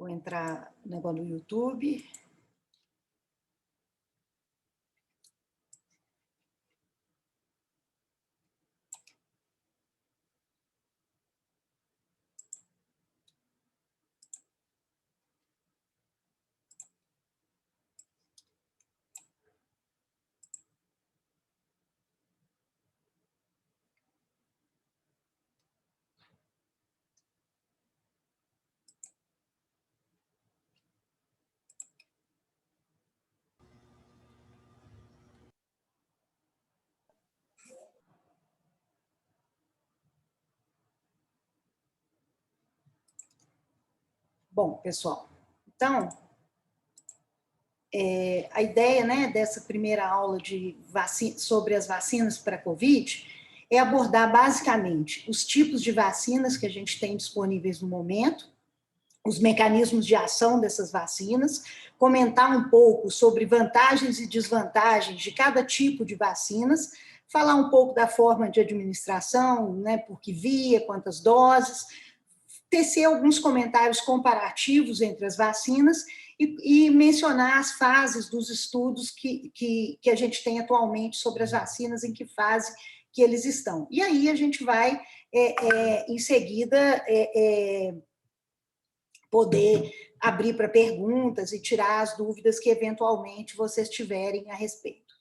Vou entrar no negócio do YouTube. Bom, pessoal, então, a ideia, né, dessa primeira aula de sobre as vacinas para a COVID é abordar basicamente os tipos de vacinas que a gente tem disponíveis no momento, os mecanismos de ação dessas vacinas, comentar um pouco sobre vantagens e desvantagens de cada tipo de vacinas, falar um pouco da forma de administração, né, por que via, quantas doses, tecer alguns comentários comparativos entre as vacinas e mencionar as fases dos estudos que a gente tem atualmente sobre as vacinas, em que fase que eles estão. E aí a gente vai, em seguida, poder abrir para perguntas e tirar as dúvidas que eventualmente vocês tiverem a respeito.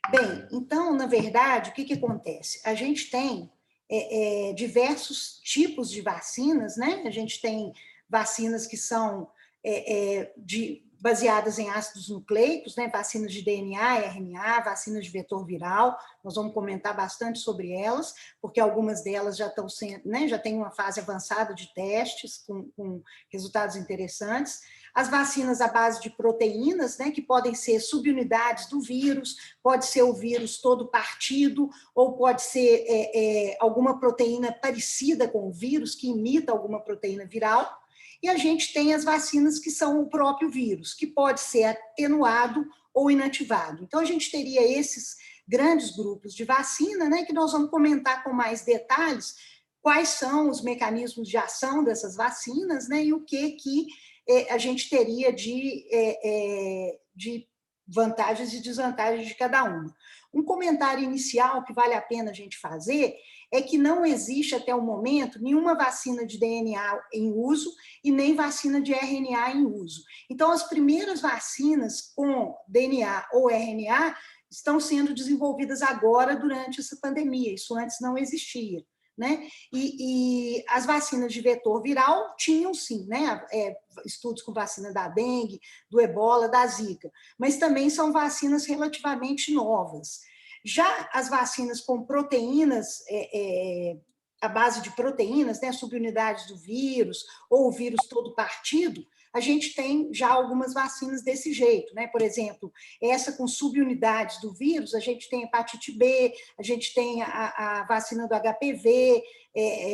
Bem, então, na verdade, o que acontece? A gente tem diversos tipos de vacinas, né? A gente tem vacinas que são baseadas em ácidos nucleicos, né? Vacinas de DNA, RNA, vacinas de vetor viral. Nós vamos comentar bastante sobre elas, porque algumas delas já estão sendo, né? Já tem uma fase avançada de testes com resultados interessantes. As vacinas à base de proteínas, né? Que podem ser subunidades do vírus, pode ser o vírus todo partido, ou pode ser alguma proteína parecida com o vírus, que imita alguma proteína viral. E a gente tem as vacinas que são o próprio vírus, que pode ser atenuado ou inativado. Então, a gente teria esses grandes grupos de vacina, né, que nós vamos comentar com mais detalhes quais são os mecanismos de ação dessas vacinas, né, e o que a gente teria de vantagens e desvantagens de cada uma. Um comentário inicial que vale a pena a gente fazer é que não existe até o momento nenhuma vacina de DNA em uso e nem vacina de RNA em uso. Então, as primeiras vacinas com DNA ou RNA estão sendo desenvolvidas agora durante essa pandemia, isso antes não existia. Né? E as vacinas de vetor viral tinham sim, né? Estudos com vacina da dengue, do ebola, da zika, mas também são vacinas relativamente novas. Já as vacinas com proteínas, à base de proteínas, né, subunidades do vírus, ou o vírus todo partido, a gente tem já algumas vacinas desse jeito, né? Por exemplo, essa com subunidades do vírus, a gente tem hepatite B, a gente tem a vacina do HPV,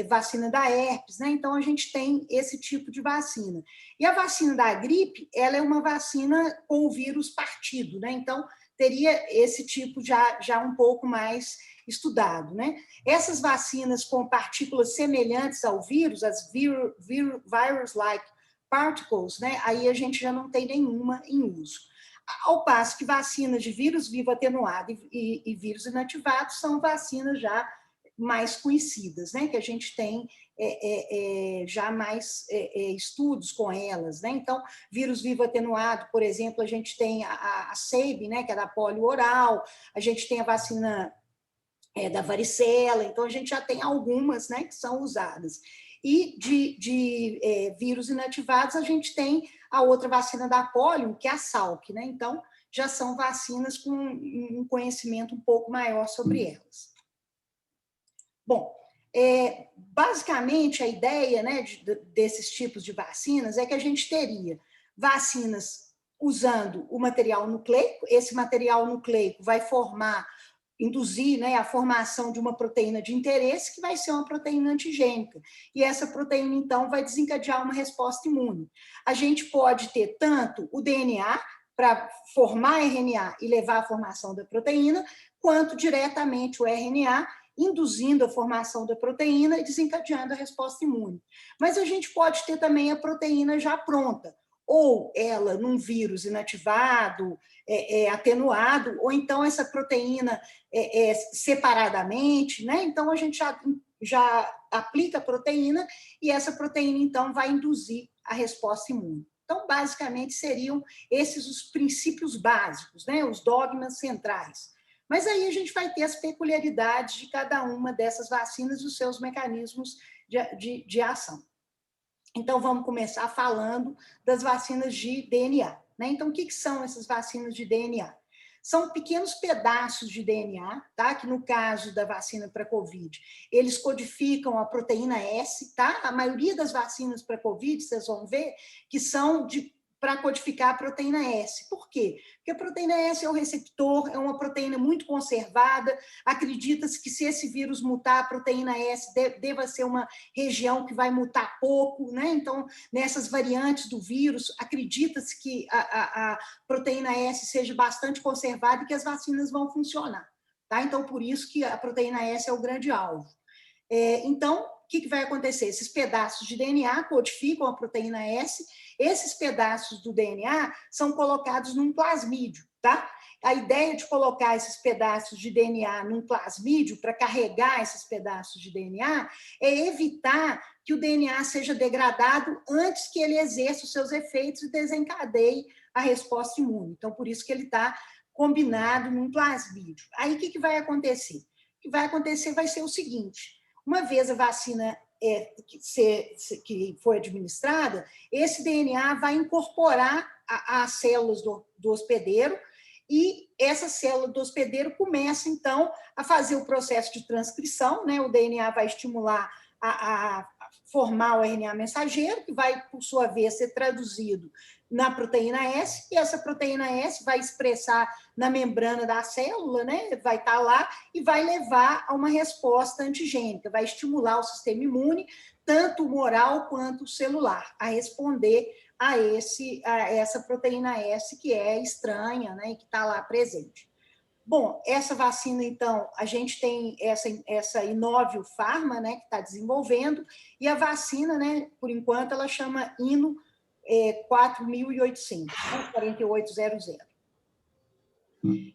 vacina da herpes, né? Então, a gente tem esse tipo de vacina. E a vacina da gripe, ela é uma vacina com o vírus partido, né? Então, teria esse tipo já um pouco mais estudado, né? Essas vacinas com partículas semelhantes ao vírus, as virus-like particles, né? Aí a gente já não tem nenhuma em uso. Ao passo que vacinas de vírus vivo atenuado e vírus inativado são vacinas já mais conhecidas, né? Que a gente tem já mais estudos com elas, né? Então, vírus vivo atenuado, por exemplo, a gente tem a SABE, né? Que é da polio oral, a gente tem a vacina da varicela, então a gente já tem algumas, né? Que são usadas. E de vírus inativados, a gente tem a outra vacina da polio, que é a Salk, né? Então, já são vacinas com um conhecimento um pouco maior sobre elas. Bom, basicamente a ideia, né, desses tipos de vacinas é que a gente teria vacinas usando o material nucleico, esse material nucleico vai induzir, né, a formação de uma proteína de interesse, que vai ser uma proteína antigênica. E essa proteína, então, vai desencadear uma resposta imune. A gente pode ter tanto o DNA, para formar RNA e levar à formação da proteína, quanto diretamente o RNA induzindo a formação da proteína e desencadeando a resposta imune. Mas a gente pode ter também a proteína já pronta, ou ela num vírus inativado, atenuado, ou então essa proteína separadamente, né? Então a gente já aplica a proteína e essa proteína, então, vai induzir a resposta imune. Então, basicamente, seriam esses os princípios básicos, né? Os dogmas centrais. Mas aí a gente vai ter as peculiaridades de cada uma dessas vacinas e os seus mecanismos de ação. Então, vamos começar falando das vacinas de DNA. Né? Então, o que são essas vacinas de DNA? São pequenos pedaços de DNA, tá? Que no caso da vacina para COVID, eles codificam a proteína S, tá? A maioria das vacinas para COVID, vocês vão ver, que são para codificar a proteína S. Por quê? Porque a proteína S é o receptor, é uma proteína muito conservada, acredita-se que se esse vírus mutar, a proteína S deva ser uma região que vai mutar pouco, né? Então, nessas variantes do vírus, acredita-se que a proteína S seja bastante conservada e que as vacinas vão funcionar, tá? Então, por isso que a proteína S é o grande alvo. Então, o que vai acontecer? Esses pedaços de DNA codificam a proteína S, esses pedaços do DNA são colocados num plasmídio, tá? A ideia de colocar esses pedaços de DNA num plasmídio para carregar esses pedaços de DNA é evitar que o DNA seja degradado antes que ele exerça os seus efeitos e desencadeie a resposta imune. Então, por isso que ele está combinado num plasmídio. Aí, o que vai acontecer? O que vai acontecer vai ser o seguinte: uma vez a vacina que foi administrada, esse DNA vai incorporar as células do hospedeiro e essa célula do hospedeiro começa, então, a fazer o processo de transcrição, né? O DNA vai estimular a formar o RNA mensageiro, que vai, por sua vez, ser traduzido na proteína S, e essa proteína S vai expressar na membrana da célula, né? Vai estar lá e vai levar a uma resposta antigênica, vai estimular o sistema imune, tanto humoral quanto celular, a responder a essa proteína S que é estranha, né? E que está lá presente. Bom, essa vacina, então, a gente tem essa Inovio Pharma, né, que está desenvolvendo, e a vacina, né, por enquanto, ela chama INO 4800, 4800.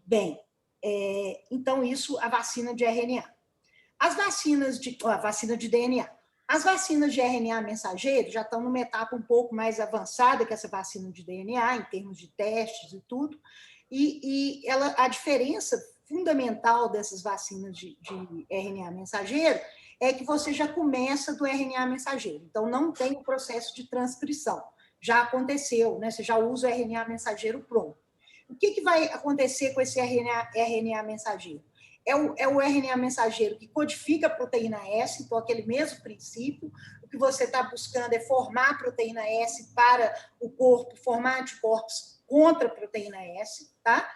Bem, então, isso, a vacina de RNA. A vacina de DNA. As vacinas de RNA mensageiro já estão numa etapa um pouco mais avançada que essa vacina de DNA, em termos de testes e tudo, e a diferença fundamental dessas vacinas de RNA mensageiro é que você já começa do RNA mensageiro, então não tem o processo de transcrição, já aconteceu, né? Você já usa o RNA mensageiro pronto. O que vai acontecer com esse RNA mensageiro? É o RNA mensageiro que codifica a proteína S, então aquele mesmo princípio. O que você está buscando é formar a proteína S para o corpo, formar anticorpos contra a proteína S, tá?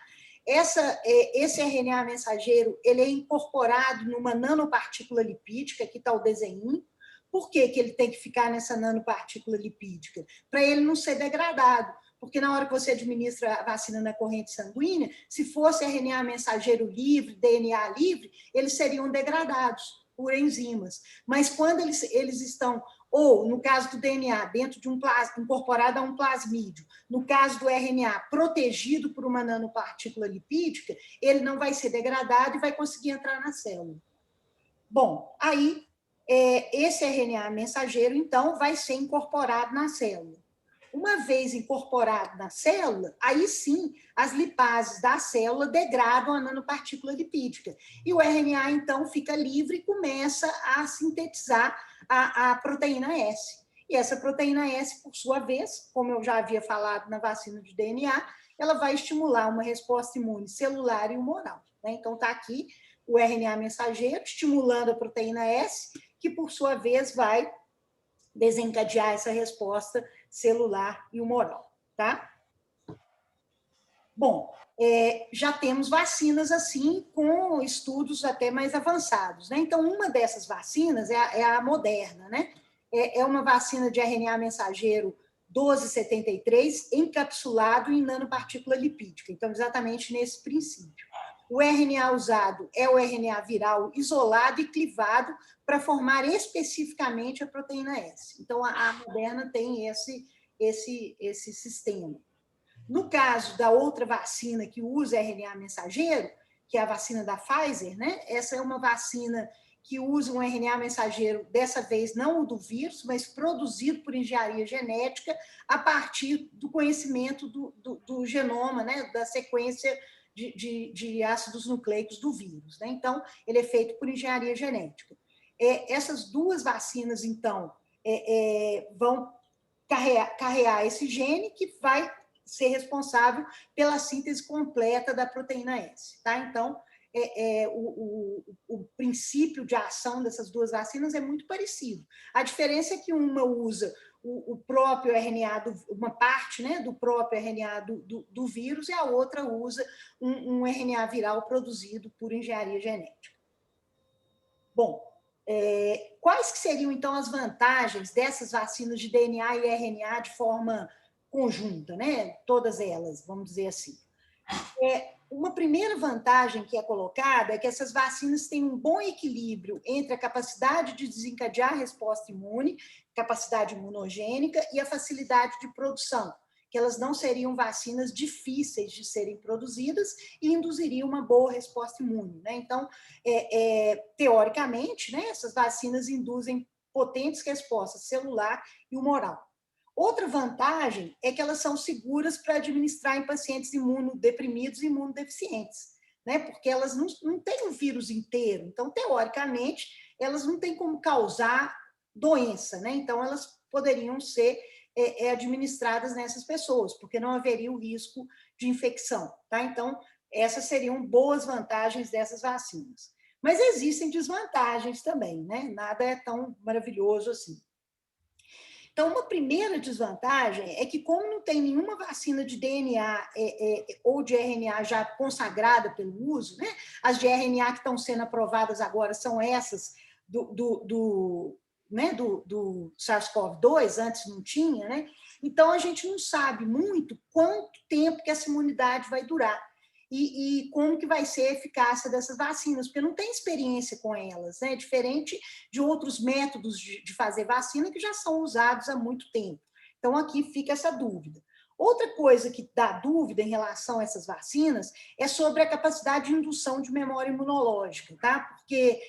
Esse RNA mensageiro, ele é incorporado numa nanopartícula lipídica, aqui está o desenho. Por que ele tem que ficar nessa nanopartícula lipídica? Para ele não ser degradado. Porque na hora que você administra a vacina na corrente sanguínea, se fosse RNA mensageiro livre, DNA livre, eles seriam degradados por enzimas. Mas quando eles estão, ou no caso do DNA, dentro de incorporado a um plasmídio, no caso do RNA, protegido por uma nanopartícula lipídica, ele não vai ser degradado e vai conseguir entrar na célula. Bom, aí esse RNA mensageiro, então, vai ser incorporado na célula. Uma vez incorporado na célula, aí sim as lipases da célula degradam a nanopartícula lipídica. E o RNA, então, fica livre e começa a sintetizar a proteína S. E essa proteína S, por sua vez, como eu já havia falado na vacina de DNA, ela vai estimular uma resposta imune celular e humoral. Né? Então, está aqui o RNA mensageiro estimulando a proteína S, que, por sua vez, vai desencadear essa resposta celular e humoral, tá? Bom, já temos vacinas assim, com estudos até mais avançados, né? Então, uma dessas vacinas é a Moderna, né? É uma vacina de RNA mensageiro 1273 encapsulado em nanopartícula lipídica, então, exatamente nesse princípio. O RNA usado é o RNA viral isolado e clivado para formar especificamente a proteína S. Então, a Moderna tem esse sistema. No caso da outra vacina que usa RNA mensageiro, que é a vacina da Pfizer, né? Essa é uma vacina que usa um RNA mensageiro, dessa vez não o do vírus, mas produzido por engenharia genética a partir do conhecimento do genoma, né? Da sequência de ácidos nucleicos do vírus. Né? Então, ele é feito por engenharia genética. Essas duas vacinas, então, vão carrear esse gene que vai ser responsável pela síntese completa da proteína S. Tá? Então, o princípio de ação dessas duas vacinas é muito parecido. A diferença é que uma usa o próprio RNA, uma parte, né, do próprio RNA do vírus, e a outra usa um RNA viral produzido por engenharia genética. Bom, quais que seriam, então, as vantagens dessas vacinas de DNA e RNA de forma conjunta, né? Todas elas, vamos dizer assim. Uma primeira vantagem que é colocada é que essas vacinas têm um bom equilíbrio entre a capacidade de desencadear a resposta imune, capacidade imunogênica e a facilidade de produção, que elas não seriam vacinas difíceis de serem produzidas e induziriam uma boa resposta imune. Né? Então, teoricamente, né, essas vacinas induzem potentes respostas celular e humoral. Outra vantagem é que elas são seguras para administrar em pacientes imunodeprimidos e imunodeficientes, né? Porque elas não têm o vírus inteiro. Então, teoricamente, elas não têm como causar doença, né? Então, elas poderiam ser administradas nessas pessoas, porque não haveria o risco de infecção, tá? Então, essas seriam boas vantagens dessas vacinas. Mas existem desvantagens também, né? Nada é tão maravilhoso assim. Então, uma primeira desvantagem é que, como não tem nenhuma vacina de DNA ou de RNA já consagrada pelo uso, né? As de RNA que estão sendo aprovadas agora são essas do SARS-CoV-2, antes não tinha, né? Então, a gente não sabe muito quanto tempo que essa imunidade vai durar. E como que vai ser a eficácia dessas vacinas, porque não tem experiência com elas, né? Diferente de outros métodos de fazer vacina que já são usados há muito tempo. Então, aqui fica essa dúvida. Outra coisa que dá dúvida em relação a essas vacinas é sobre a capacidade de indução de memória imunológica, tá? Porque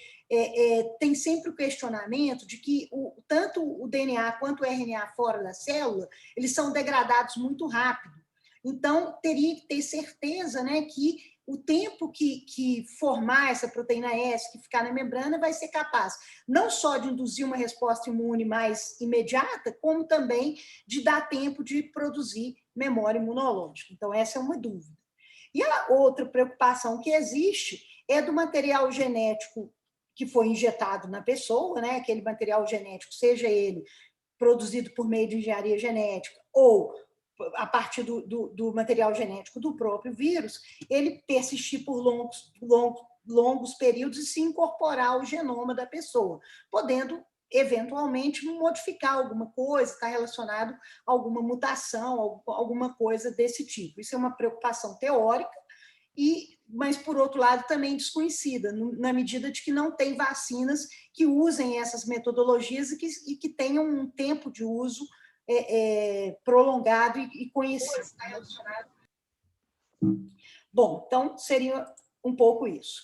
tem sempre o questionamento de que tanto o DNA quanto o RNA fora da célula, eles são degradados muito rápido. Então, teria que ter certeza, né, que o tempo que formar essa proteína S, que ficar na membrana, vai ser capaz não só de induzir uma resposta imune mais imediata, como também de dar tempo de produzir memória imunológica. Então, essa é uma dúvida. E a outra preocupação que existe é do material genético que foi injetado na pessoa, né, aquele material genético, seja ele produzido por meio de engenharia genética ou a partir do material genético do próprio vírus, ele persistir por longos períodos e se incorporar ao genoma da pessoa, podendo, eventualmente, modificar alguma coisa, estar relacionado a alguma mutação, alguma coisa desse tipo. Isso é uma preocupação teórica, mas, por outro lado, também desconhecida, na medida de que não tem vacinas que usem essas metodologias e que tenham um tempo de uso prolongado e conhecido. Bom, então seria um pouco isso.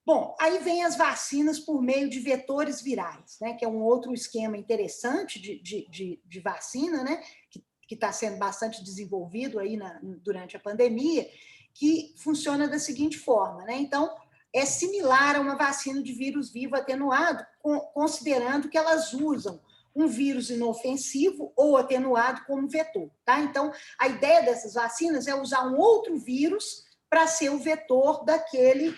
Bom, aí vem as vacinas por meio de vetores virais, né, que é um outro esquema interessante de vacina, né, que está sendo bastante desenvolvido aí durante a pandemia, que funciona da seguinte forma, né? Então, é similar a uma vacina de vírus vivo atenuado, considerando que elas usam um vírus inofensivo ou atenuado como vetor, tá? Então, a ideia dessas vacinas é usar um outro vírus para ser o vetor daquele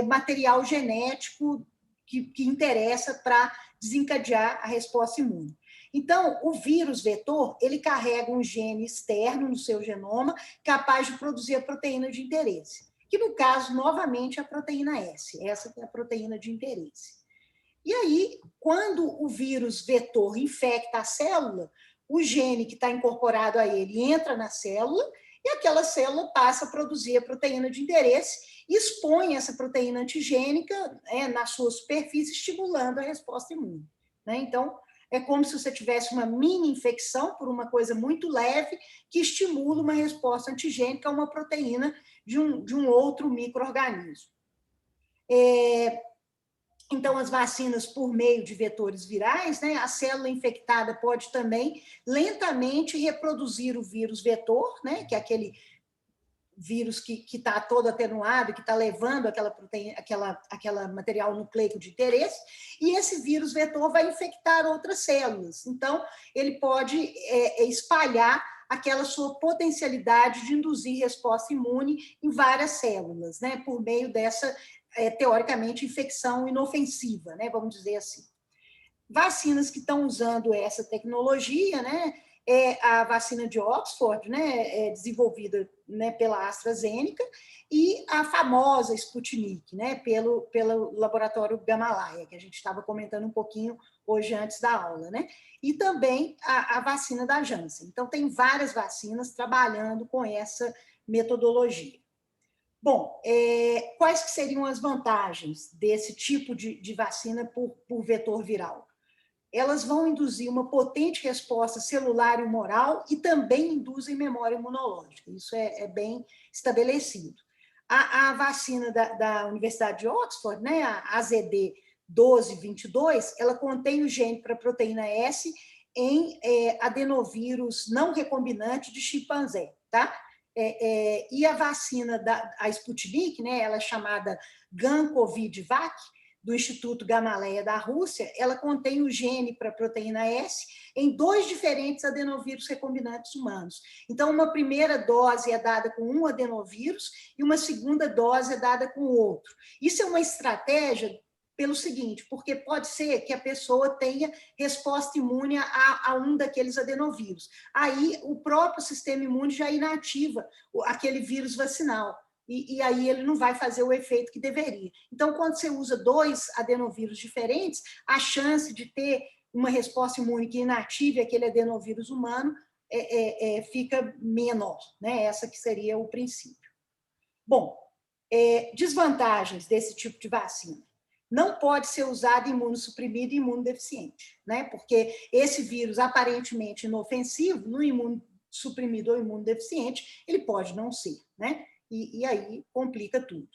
material genético que interessa para desencadear a resposta imune. Então, o vírus vetor, ele carrega um gene externo no seu genoma capaz de produzir a proteína de interesse, que no caso, novamente, é a proteína S, essa que é a proteína de interesse. E aí, quando o vírus vetor infecta a célula, o gene que está incorporado a ele entra na célula e aquela célula passa a produzir a proteína de interesse e expõe essa proteína antigênica na sua superfície, estimulando a resposta imune. Né? Então, é como se você tivesse uma mini infecção por uma coisa muito leve que estimula uma resposta antigênica a uma proteína de um outro micro-organismo. Então, as vacinas por meio de vetores virais, né, a célula infectada pode também lentamente reproduzir o vírus vetor, né, que é aquele vírus que está todo atenuado, que está levando aquela proteína, aquela material nucleico de interesse, e esse vírus vetor vai infectar outras células. Então, ele pode espalhar aquela sua potencialidade de induzir resposta imune em várias células, né, por meio dessa, teoricamente, infecção inofensiva, né, vamos dizer assim. Vacinas que estão usando essa tecnologia, né, a vacina de Oxford, né, desenvolvida, né, pela AstraZeneca, e a famosa Sputnik, né, pelo laboratório Gamaleya, que a gente estava comentando um pouquinho hoje antes da aula, né, e também a vacina da Janssen. Então, tem várias vacinas trabalhando com essa metodologia. Bom, quais que seriam as vantagens desse tipo de vacina por vetor viral? Elas vão induzir uma potente resposta celular e humoral e também induzem memória imunológica. Isso é bem estabelecido. A vacina da Universidade de Oxford, né, a AZD 1222, ela contém o gene para a proteína S em adenovírus não recombinante de chimpanzé, tá? E a vacina a Sputnik, né, ela é chamada Gancovid-Vac, do Instituto Gamaleya da Rússia, ela contém o gene para a proteína S em 2 diferentes adenovírus recombinantes humanos. Então, uma primeira dose é dada com um adenovírus e uma segunda dose é dada com o outro. Isso é uma estratégia pelo seguinte, porque pode ser que a pessoa tenha resposta imune a um daqueles adenovírus. Aí, o próprio sistema imune já inativa aquele vírus vacinal. E aí ele não vai fazer o efeito que deveria. Então, quando você usa 2 adenovírus diferentes, a chance de ter uma resposta imune que inative aquele adenovírus humano fica menor, né? Essa que seria o princípio. Bom, desvantagens desse tipo de vacina. Não pode ser usado em imunossuprimido e imunodeficiente, né? Porque esse vírus aparentemente inofensivo, no imunossuprimido ou imunodeficiente, ele pode não ser, né? E aí complica tudo.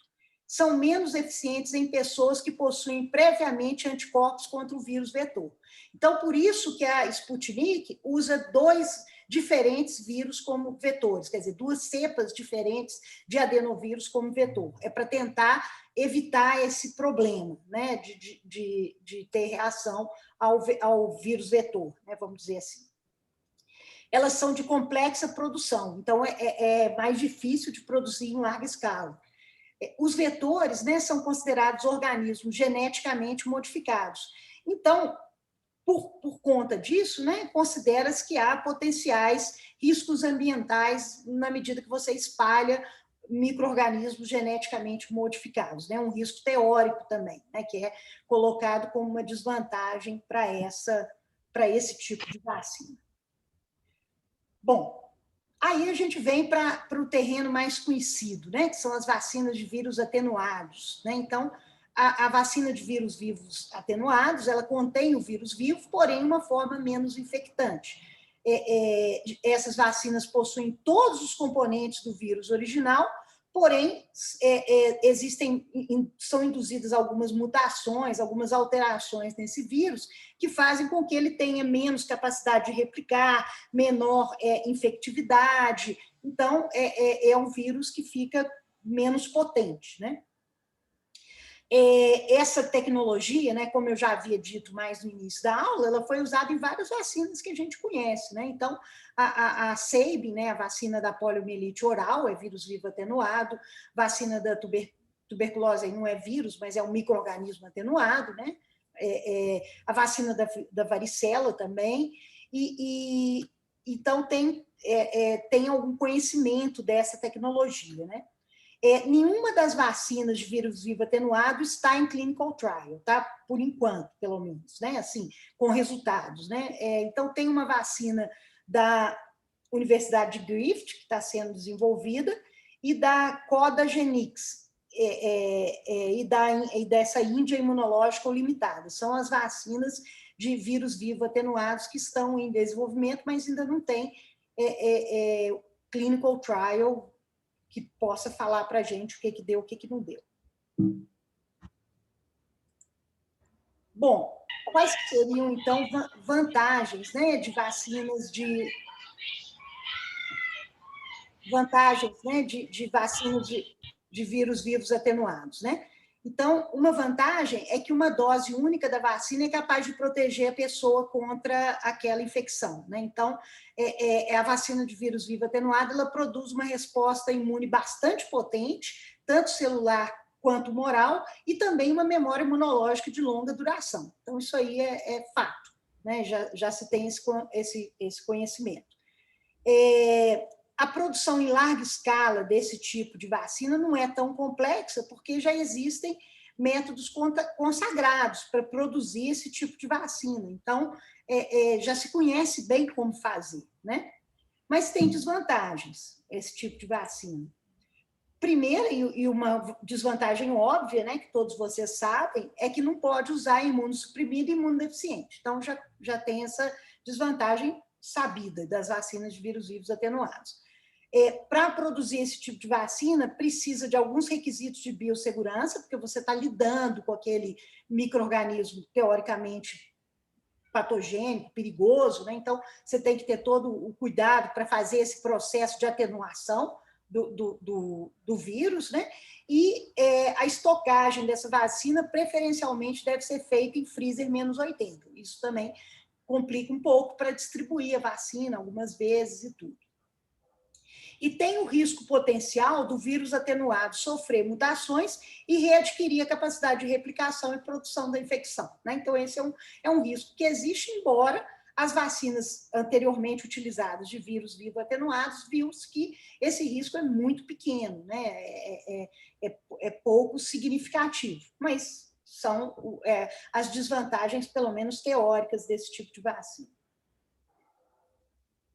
São menos eficientes em pessoas que possuem previamente anticorpos contra o vírus vetor. Então, por isso que a Sputnik usa 2 diferentes vírus como vetores, quer dizer, 2 cepas diferentes de adenovírus como vetor. É para tentar evitar esse problema, né, de ter reação ao vírus vetor, né, vamos dizer assim. Elas são de complexa produção, então é mais difícil de produzir em larga escala. Os vetores, né, são considerados organismos geneticamente modificados. Então, por conta disso, né, considera-se que há potenciais riscos ambientais na medida que você espalha micro-organismos geneticamente modificados, né, um risco teórico também, né, que é colocado como uma desvantagem para esse tipo de vacina. Bom, aí a gente vem para o terreno mais conhecido, né, que são as vacinas de vírus atenuados. Né? Então, a vacina de vírus vivos atenuados, ela contém o vírus vivo, porém uma forma menos infectante. Essas vacinas possuem todos os componentes do vírus original, porém são induzidas algumas mutações, algumas alterações nesse vírus que fazem com que ele tenha menos capacidade de replicar, menor infectividade. Então, é um vírus que fica menos potente, né? Essa tecnologia, né, como eu já havia dito mais no início da aula, ela foi usada em várias vacinas que a gente conhece. Né? Então, a Sabin, né, a vacina da poliomielite oral, é vírus vivo atenuado, vacina da tuberculose não é vírus, mas é um micro-organismo atenuado, né? A vacina da varicela também, então tem algum conhecimento dessa tecnologia, né? Nenhuma das vacinas de vírus vivo atenuado está em clinical trial, tá? Por enquanto, pelo menos, né? Assim, com resultados, né? Então, tem uma vacina da Universidade de Griffith, que está sendo desenvolvida, e da Codagenix, e dessa Índia Imunológica Limitada. São as vacinas de vírus vivo atenuados que estão em desenvolvimento, mas ainda não tem clinical trial que possa falar para a gente o que deu, o que não deu. Bom, quais seriam, então, vantagens, né, de vacinas de vacina de vírus vivos atenuados, né? Então, uma vantagem é que uma dose única da vacina é capaz de proteger a pessoa contra aquela infecção, né? Então, a vacina de vírus vivo atenuado, ela produz uma resposta imune bastante potente, tanto celular quanto moral, e também uma memória imunológica de longa duração. Então, isso aí é fato, né? Já se tem esse conhecimento. A produção em larga escala desse tipo de vacina não é tão complexa, porque já existem métodos consagrados para produzir esse tipo de vacina. Então, já se conhece bem como fazer, né? Mas tem desvantagens esse tipo de vacina. Primeira, e uma desvantagem óbvia, né, que todos vocês sabem, é que não pode usar imunossuprimido e imunodeficiente. Então, já tem essa desvantagem sabida das vacinas de vírus vivos atenuados. Para produzir esse tipo de vacina, precisa de alguns requisitos de biossegurança, porque você está lidando com aquele micro-organismo teoricamente patogênico, perigoso, né? Então, você tem que ter todo o cuidado para fazer esse processo de atenuação do vírus, né? E a estocagem dessa vacina, preferencialmente, deve ser feita em freezer menos 80. Isso também complica um pouco para distribuir a vacina algumas vezes e tudo. E tem o risco potencial do vírus atenuado sofrer mutações e readquirir a capacidade de replicação e produção da infecção, né? Então, esse é um risco que existe, embora as vacinas anteriormente utilizadas de vírus vivo atenuados, viu-se que esse risco é muito pequeno, né? É pouco significativo, mas são as desvantagens, pelo menos teóricas, desse tipo de vacina.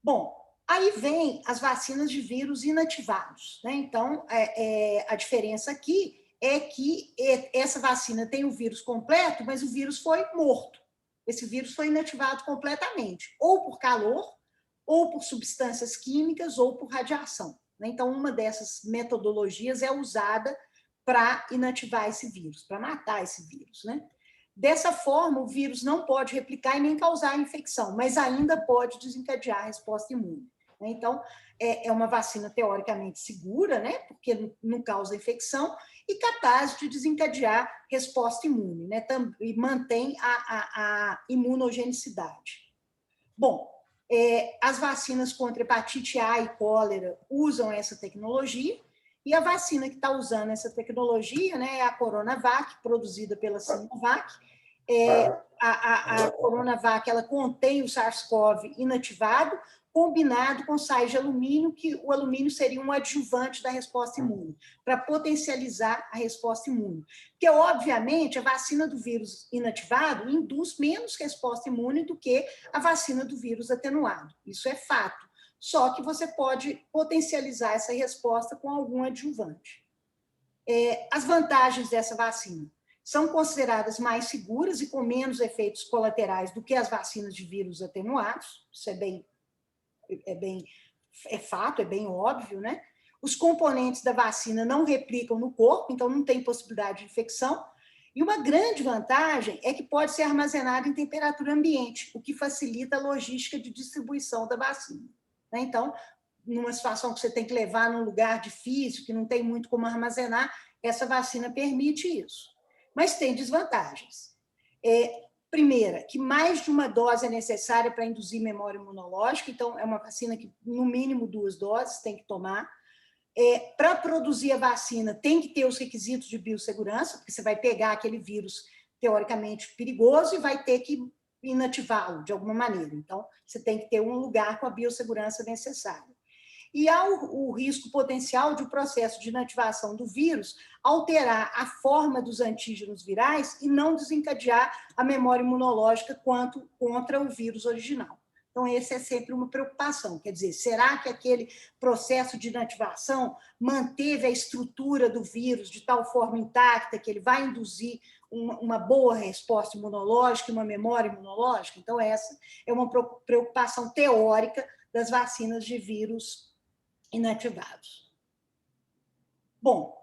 Bom, aí vem as vacinas de vírus inativados, né? Então, a diferença aqui é que essa vacina tem o vírus completo, mas o vírus foi morto. Esse vírus foi inativado completamente, ou por calor, ou por substâncias químicas, ou por radiação, né? Então, uma dessas metodologias é usada para inativar esse vírus, para matar esse vírus, né? Dessa forma, o vírus não pode replicar e nem causar infecção, mas ainda pode desencadear a resposta imune. Então, é uma vacina teoricamente segura, né? Porque não causa infecção, e capaz de desencadear resposta imune, né? E mantém a imunogenicidade. Bom, as vacinas contra hepatite A e cólera usam essa tecnologia, e a vacina que está usando essa tecnologia, né, é a Coronavac, produzida pela Sinovac. A Coronavac, ela contém o SARS-CoV inativado, combinado com sais de alumínio, que o alumínio seria um adjuvante da resposta imune, para potencializar a resposta imune. Porque, obviamente, a vacina do vírus inativado induz menos resposta imune do que a vacina do vírus atenuado. Isso é fato. Só que você pode potencializar essa resposta com algum adjuvante. As vantagens dessa vacina são consideradas mais seguras e com menos efeitos colaterais do que as vacinas de vírus atenuados. Isso é fato, é bem óbvio, né? Os componentes da vacina não replicam no corpo, então não tem possibilidade de infecção. E uma grande vantagem é que pode ser armazenada em temperatura ambiente, o que facilita a logística de distribuição da vacina, né? Então, numa situação que você tem que levar num lugar difícil, que não tem muito como armazenar, essa vacina permite isso. Mas tem desvantagens. Primeira, que mais de uma dose é necessária para induzir memória imunológica, então é uma vacina que no mínimo 2 doses tem que tomar. Para produzir a vacina tem que ter os requisitos de biossegurança, porque você vai pegar aquele vírus teoricamente perigoso e vai ter que inativá-lo de alguma maneira. Então, você tem que ter um lugar com a biossegurança necessária. E há o risco potencial de o processo de inativação do vírus alterar a forma dos antígenos virais e não desencadear a memória imunológica contra o vírus original. Então, esse é sempre uma preocupação. Quer dizer, será que aquele processo de inativação manteve a estrutura do vírus de tal forma intacta que ele vai induzir uma boa resposta imunológica e uma memória imunológica? Então, essa é uma preocupação teórica das vacinas de vírus inativados. Bom,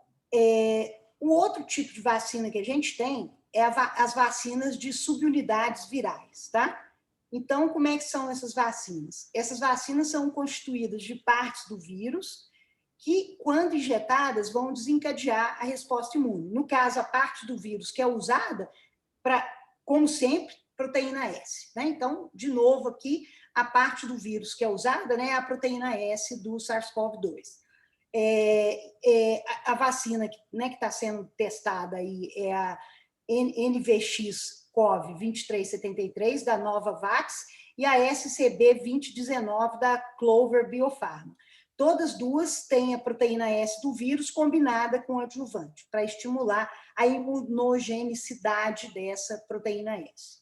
o outro tipo de vacina que a gente tem é as vacinas de subunidades virais, tá? Então, como é que são essas vacinas? Essas vacinas são constituídas de partes do vírus que, quando injetadas, vão desencadear a resposta imune. No caso, a parte do vírus que é usada para, como sempre, proteína S, né? Então, de novo aqui, a parte do vírus que é usada, né, é a proteína S do SARS-CoV-2. A vacina, né, que está sendo testada aí é a NVX-CoV-2373, da Novavax, e a SCB-2019, da Clover Biopharma. Todas duas têm a proteína S do vírus combinada com adjuvante, para estimular a imunogenicidade dessa proteína S.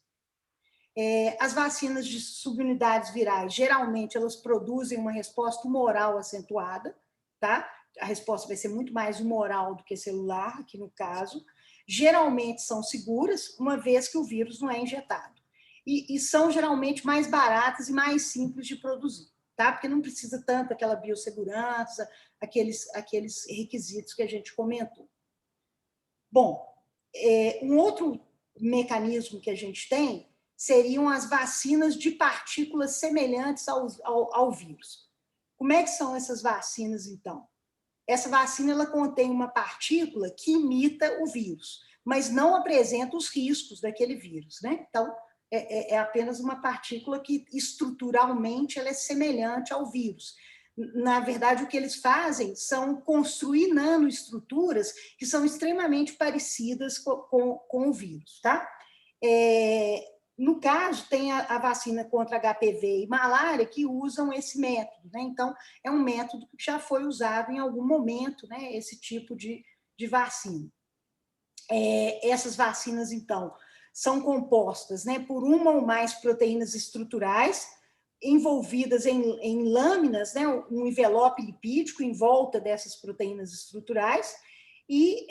As vacinas de subunidades virais, geralmente, elas produzem uma resposta humoral acentuada, tá? A resposta vai ser muito mais humoral do que celular, aqui no caso. Geralmente são seguras, uma vez que o vírus não é injetado. E são geralmente mais baratas e mais simples de produzir, tá? Porque não precisa tanto aquela biossegurança, aqueles requisitos que a gente comentou. Bom, um outro mecanismo que a gente tem seriam as vacinas de partículas semelhantes ao vírus. Como é que são essas vacinas, então? Essa vacina ela contém uma partícula que imita o vírus, mas não apresenta os riscos daquele vírus, né? Então, é apenas uma partícula que estruturalmente ela é semelhante ao vírus. Na verdade, o que eles fazem são construir nanoestruturas que são extremamente parecidas com o vírus, tá? No caso, tem a vacina contra HPV e malária que usam esse método, né? Então, é um método que já foi usado em algum momento, né? Esse tipo de vacina. Essas vacinas, então, são compostas, né, por uma ou mais proteínas estruturais envolvidas em lâminas, né, um envelope lipídico em volta dessas proteínas estruturais, e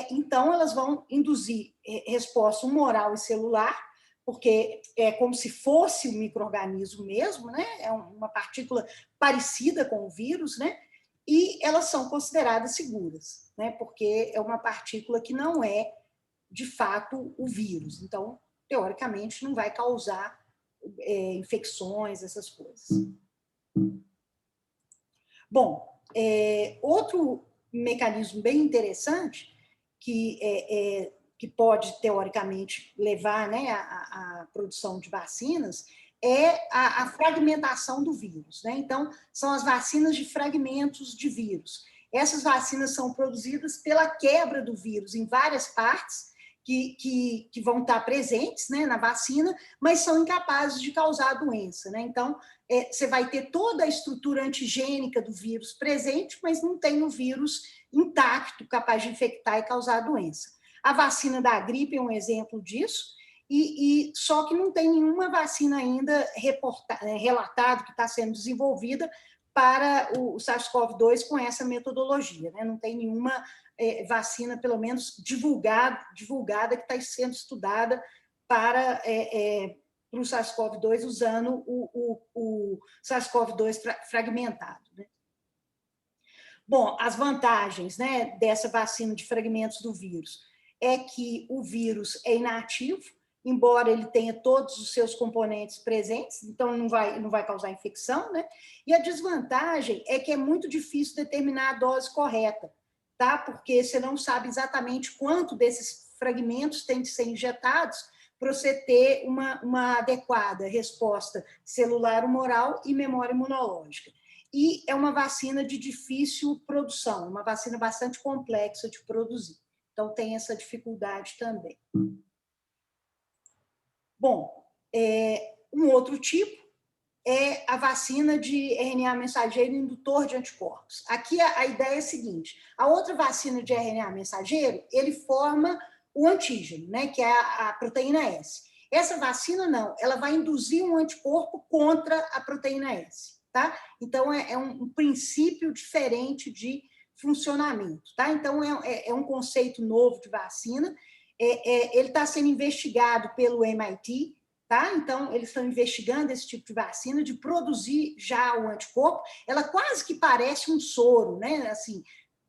então elas vão induzir resposta humoral e celular, porque é como se fosse um micro-organismo mesmo, né? É uma partícula parecida com o vírus, né? E elas são consideradas seguras, né? Porque é uma partícula que não é, de fato, o vírus. Então, teoricamente, não vai causar infecções, essas coisas. Bom, outro mecanismo bem interessante que pode, teoricamente, levar, né, à produção de vacinas é a fragmentação do vírus, né? Então, são as vacinas de fragmentos de vírus. Essas vacinas são produzidas pela quebra do vírus em várias partes que vão estar presentes, né, na vacina, mas são incapazes de causar doença, né? Então, você vai ter toda a estrutura antigênica do vírus presente, mas não tem o vírus intacto, capaz de infectar e causar doença. A vacina da gripe é um exemplo disso, só que não tem nenhuma vacina ainda relatada que está sendo desenvolvida para o SARS-CoV-2 com essa metodologia, né? Não tem nenhuma vacina, pelo menos divulgada, que está sendo estudada para o SARS-CoV-2 usando o SARS-CoV-2 fragmentado, né? Bom, as vantagens, né, dessa vacina de fragmentos do vírus é que o vírus é inativo, embora ele tenha todos os seus componentes presentes, então não vai causar infecção, né? E a desvantagem é que é muito difícil determinar a dose correta, tá? Porque você não sabe exatamente quanto desses fragmentos tem de ser injetados para você ter uma adequada resposta celular humoral e memória imunológica. E é uma vacina de difícil produção, uma vacina bastante complexa de produzir. Então, tem essa dificuldade também. Bom, um outro tipo é a vacina de RNA mensageiro indutor de anticorpos. Aqui a ideia é a seguinte: a outra vacina de RNA mensageiro, ele forma o antígeno, né, que é a proteína S. Essa vacina, não, ela vai induzir um anticorpo contra a proteína S, tá? Então, é um princípio diferente de funcionamento, tá? Então, é um conceito novo de vacina, ele está sendo investigado pelo MIT, tá? Então, eles estão investigando esse tipo de vacina, de produzir já o anticorpo, ela quase que parece um soro, né? Assim,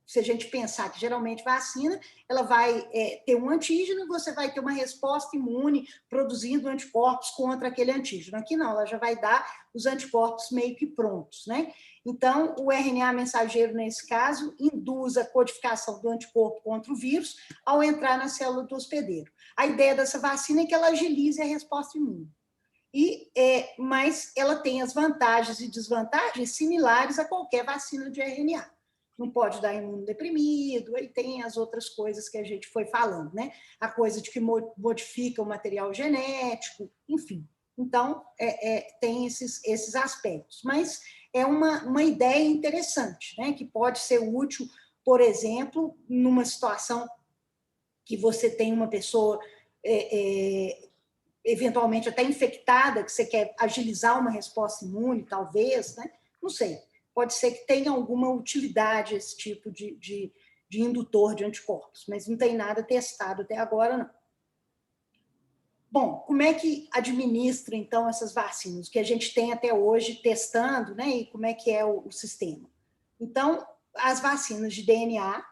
se a gente pensar que geralmente vacina, ela vai ter um antígeno, você vai ter uma resposta imune produzindo anticorpos contra aquele antígeno. Aqui não, ela já vai dar os anticorpos meio que prontos, né? Então, o RNA mensageiro, nesse caso, induz a codificação do anticorpo contra o vírus ao entrar na célula do hospedeiro. A ideia dessa vacina é que ela agilize a resposta imune. Mas ela tem as vantagens e desvantagens similares a qualquer vacina de RNA. Não pode dar imunodeprimido, e tem as outras coisas que a gente foi falando, né? A coisa de que modifica o material genético, enfim. Então, tem esses aspectos. Mas é uma ideia interessante, né? Que pode ser útil, por exemplo, numa situação que você tem uma pessoa eventualmente até infectada, que você quer agilizar uma resposta imune, talvez, né? Não sei. Pode ser que tenha alguma utilidade esse tipo de indutor de anticorpos, mas não tem nada testado até agora, não. Bom, como é que administra, então, essas vacinas? O que a gente tem até hoje testando, né? E como é que é o sistema? Então, as vacinas de DNA,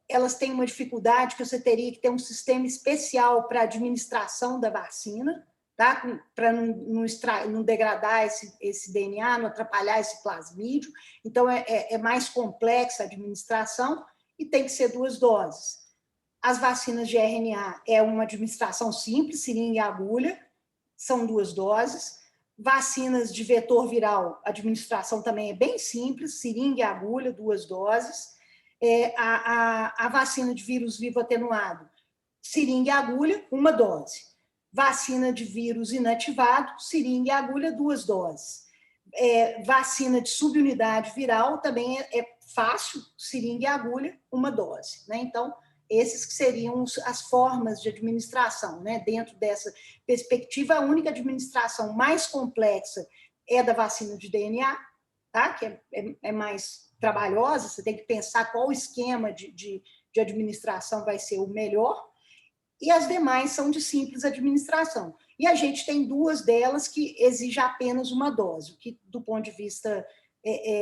elas têm uma dificuldade que você teria que ter um sistema especial para administração da vacina, tá? Para não degradar esse DNA, não atrapalhar esse plasmídio. Então, é mais complexa a administração e tem que ser 2 doses. As vacinas de RNA é uma administração simples, seringa e agulha, são 2 doses. Vacinas de vetor viral, a administração também é bem simples, seringa e agulha, 2 doses. A vacina de vírus vivo atenuado, seringa e agulha, 1 dose. Vacina de vírus inativado, seringa e agulha, 2 doses. Vacina de subunidade viral também é fácil, seringa e agulha, 1 dose. Né? Então, esses que seriam as formas de administração. Né? Dentro dessa perspectiva, a única administração mais complexa é da vacina de DNA, tá? Que é mais trabalhosa, você tem que pensar qual esquema de administração vai ser o melhor, e as demais são de simples administração. E a gente tem 2 delas que exigem apenas 1 dose, o que, do ponto de vista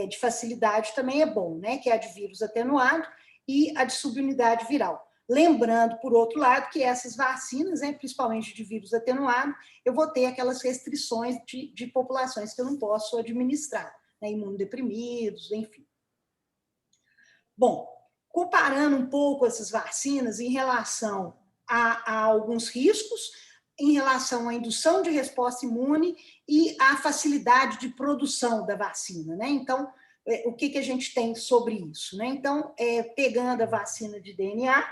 de facilidade, também é bom, né? Que é a de vírus atenuado e a de subunidade viral. Lembrando, por outro lado, que essas vacinas, né, principalmente de vírus atenuado, eu vou ter aquelas restrições de populações que eu não posso administrar, né, imunodeprimidos, enfim. Bom, comparando um pouco essas vacinas em relação a alguns riscos, em relação à indução de resposta imune e à facilidade de produção da vacina, né? Então, o que a gente tem sobre isso, né? Então, pegando a vacina de DNA,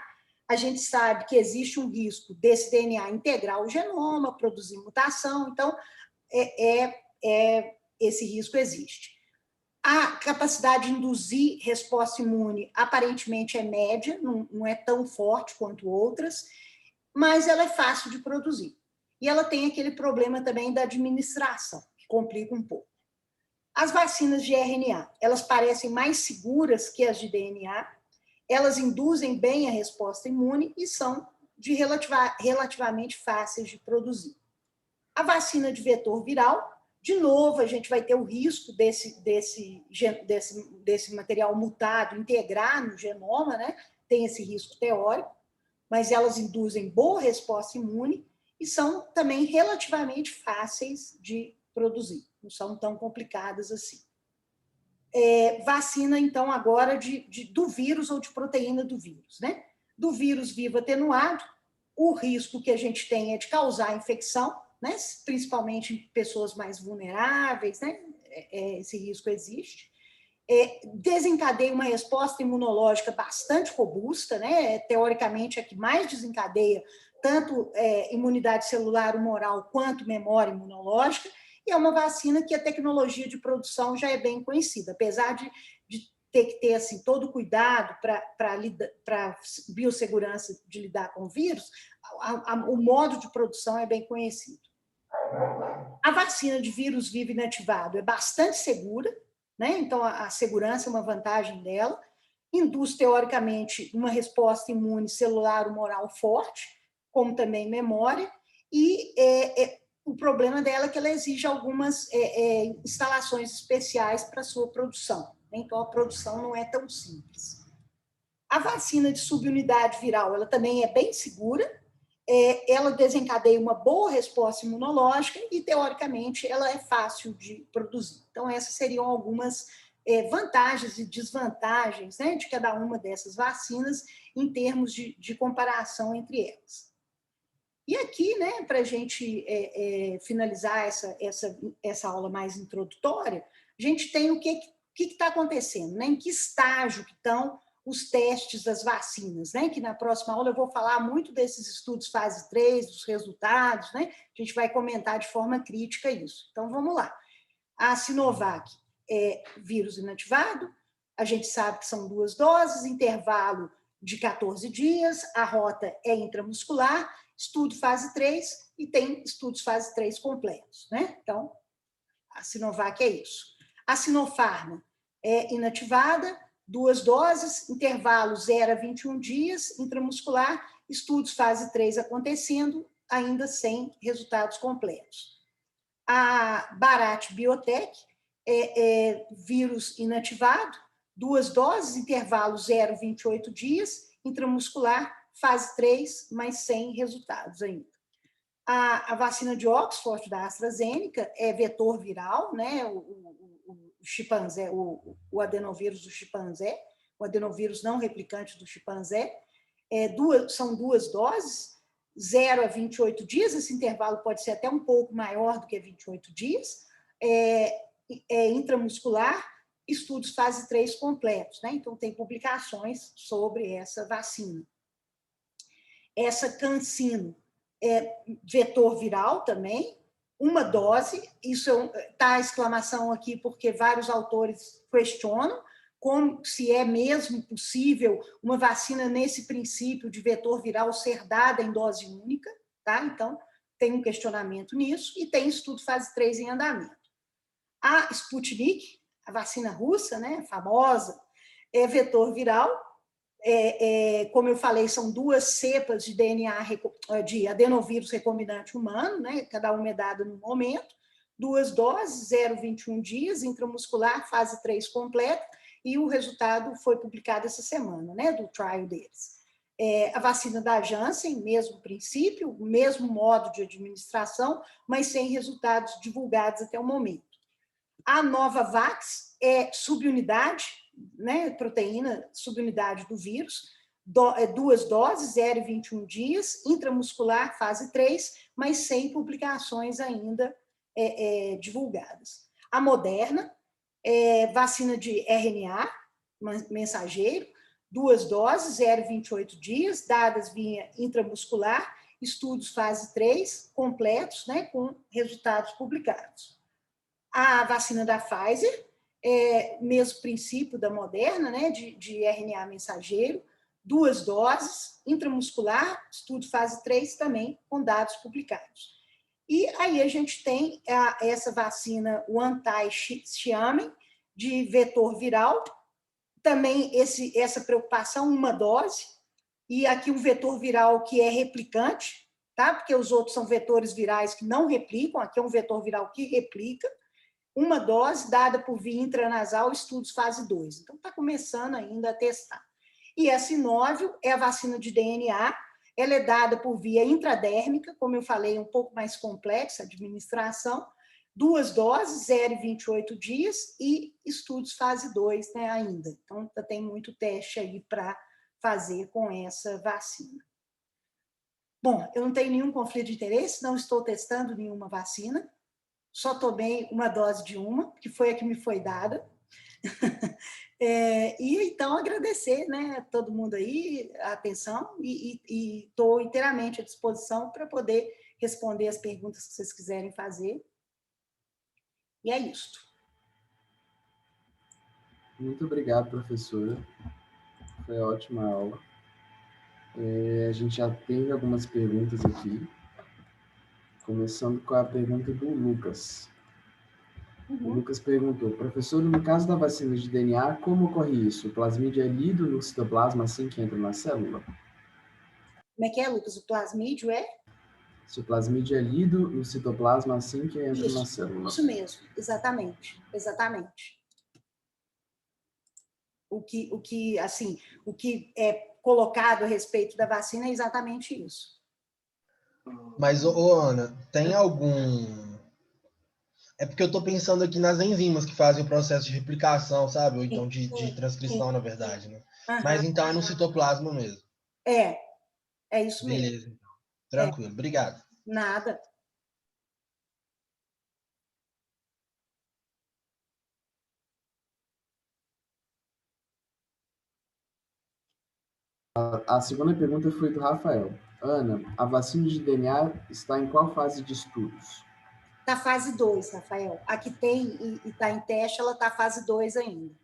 a gente sabe que existe um risco desse DNA integrar o genoma, produzir mutação, então, esse risco existe. A capacidade de induzir resposta imune aparentemente é média, não é tão forte quanto outras, mas ela é fácil de produzir. E ela tem aquele problema também da administração, que complica um pouco. As vacinas de RNA, elas parecem mais seguras que as de DNA, elas induzem bem a resposta imune e são relativamente fáceis de produzir. A vacina de vetor viral, de novo, a gente vai ter o risco desse material mutado integrar no genoma, né? Tem esse risco teórico, mas elas induzem boa resposta imune e são também relativamente fáceis de produzir, não são tão complicadas assim. Vacina, então, agora do vírus ou de proteína do vírus, né? Do vírus vivo atenuado, o risco que a gente tem é de causar infecção, né? Principalmente em pessoas mais vulneráveis, né? Esse risco existe. Desencadeia uma resposta imunológica bastante robusta, né? Teoricamente, é que mais desencadeia tanto imunidade celular humoral quanto memória imunológica, e é uma vacina que a tecnologia de produção já é bem conhecida, apesar de ter que ter assim, todo o cuidado para biossegurança de lidar com o vírus, o modo de produção é bem conhecido. A vacina de vírus vivo inativado é bastante segura, né? Então a segurança é uma vantagem dela, induz teoricamente uma resposta imune celular humoral forte, como também memória, e o problema dela é que ela exige algumas instalações especiais para a sua produção. Então, a produção não é tão simples. A vacina de subunidade viral, ela também é bem segura, ela desencadeia uma boa resposta imunológica e, teoricamente, ela é fácil de produzir. Então, essas seriam algumas vantagens e desvantagens, né, de cada uma dessas vacinas em termos de comparação entre elas. E aqui, né, para a gente finalizar essa aula mais introdutória, a gente tem o que está acontecendo, né? Em que estágio que estão os testes das vacinas, né? Que na próxima aula eu vou falar muito desses estudos fase 3, dos resultados, né? A gente vai comentar de forma crítica isso. Então, vamos lá. A Sinovac é vírus inativado, a gente sabe que são 2 doses, intervalo de 14 dias, a rota é intramuscular, estudo fase 3 e tem estudos fase 3 completos, né? Então, a Sinovac é isso. A Sinopharm é inativada, 2 doses, intervalo 0 a 21 dias, intramuscular, estudos fase 3 acontecendo, ainda sem resultados completos. A Bharat Biotech é vírus inativado, 2 doses, intervalo 0 a 28 dias, intramuscular, fase 3, mas sem resultados ainda. A vacina de Oxford, da AstraZeneca, é vetor viral, né? O chimpanzé, o adenovírus do chimpanzé, o adenovírus não replicante do chimpanzé. São 2 doses, 0 a 28 dias, esse intervalo pode ser até um pouco maior do que 28 dias, intramuscular, estudos fase 3 completos, né? Então, tem publicações sobre essa vacina. Essa CanSino é vetor viral também, 1 dose, isso está a exclamação aqui porque vários autores questionam como se é mesmo possível uma vacina nesse princípio de vetor viral ser dada em dose única, tá? Então, tem um questionamento nisso e tem estudo fase 3 em andamento. A Sputnik, a vacina russa, né, famosa, é vetor viral, como eu falei, são 2 cepas de DNA, de adenovírus recombinante humano, né? Cada uma é dada no momento, 2 doses, 0 a 21 dias, intramuscular, fase 3 completa, e o resultado foi publicado essa semana, né? Do trial deles. A vacina da Janssen, mesmo princípio, o mesmo modo de administração, mas sem resultados divulgados até o momento. A Novavax é subunidade, né, proteína, subunidade do vírus, 2 doses, 0 e 21 dias, intramuscular, fase 3, mas sem publicações ainda divulgadas. A Moderna é vacina de RNA, mensageiro, 2 doses, 0 e 28 dias, dadas via intramuscular, estudos fase 3, completos, né, com resultados publicados. A vacina da Pfizer, mesmo princípio da Moderna, né, de RNA mensageiro, 2 doses, intramuscular, estudo fase 3 também, com dados publicados. E aí a gente tem essa vacina, o anti-Xiamen, de vetor viral, também essa preocupação, 1 dose, e aqui um vetor viral que é replicante, tá? Porque os outros são vetores virais que não replicam, aqui é um vetor viral que replica, 1 dose dada por via intranasal, estudos fase 2. Então, está começando ainda a testar. E a Sinovio é a vacina de DNA, ela é dada por via intradérmica, como eu falei, um pouco mais complexa a administração, 2 doses, 0 e 28 dias, e estudos fase 2, né, ainda. Então, tem muito teste aí para fazer com essa vacina. Bom, eu não tenho nenhum conflito de interesse, não estou testando nenhuma vacina, só tomei 1 dose de uma, que foi a que me foi dada. E então agradecer, né, todo mundo aí, a atenção, e estou inteiramente à disposição para poder responder as perguntas que vocês quiserem fazer. E é isto. Muito obrigado, professora. Foi ótima aula. A gente já teve algumas perguntas aqui, começando com a pergunta do Lucas. O Uhum. Lucas perguntou, professor, no caso da vacina de DNA, como ocorre isso? O plasmídio é lido no citoplasma assim que entra na célula? Como é que é, Lucas? O plasmídio é? Se o plasmídio é lido no citoplasma assim que entra na Isso, célula. isso mesmo, exatamente, exatamente. Assim, o que é colocado a respeito da vacina é exatamente isso. Mas, ô, Ana, tem algum... É porque eu estou pensando aqui nas enzimas que fazem o processo de replicação, sabe? Ou então Sim, de transcrição, sim. na verdade, né? Uhum. Mas então é no citoplasma mesmo. É, é isso mesmo. Beleza, então. É, Tranquilo, obrigado. nada. A segunda pergunta foi do Rafael. Ana, a vacina de DNA está em qual fase de estudos? Está fase 2, Rafael. A que tem e está em teste, ela está fase 2 ainda.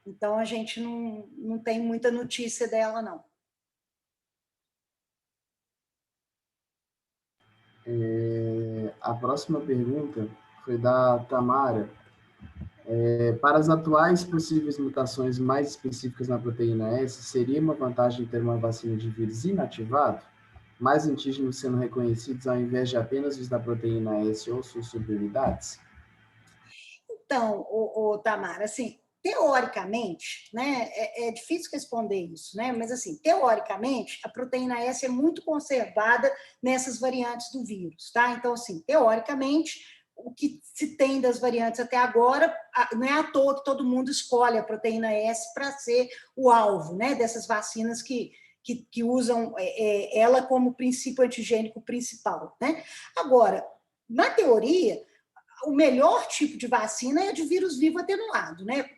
Então, a gente não tem muita notícia dela, não. A próxima pergunta foi da Tamara. Para as atuais possíveis mutações mais específicas na proteína S, seria uma vantagem ter uma vacina de vírus inativado? Mais antígenos sendo reconhecidos ao invés de apenas os da proteína S ou suas subunidades? Então, Tamara, assim, teoricamente, né, é difícil responder isso, né, mas assim, teoricamente, a proteína S é muito conservada nessas variantes do vírus, tá? Então, assim, teoricamente, o que se tem das variantes até agora, não é à toa que todo mundo escolhe a proteína S para ser o alvo, né, dessas vacinas que usam ela como princípio antigênico principal, né? Agora, na teoria, o melhor tipo de vacina é a de vírus vivo atenuado, né?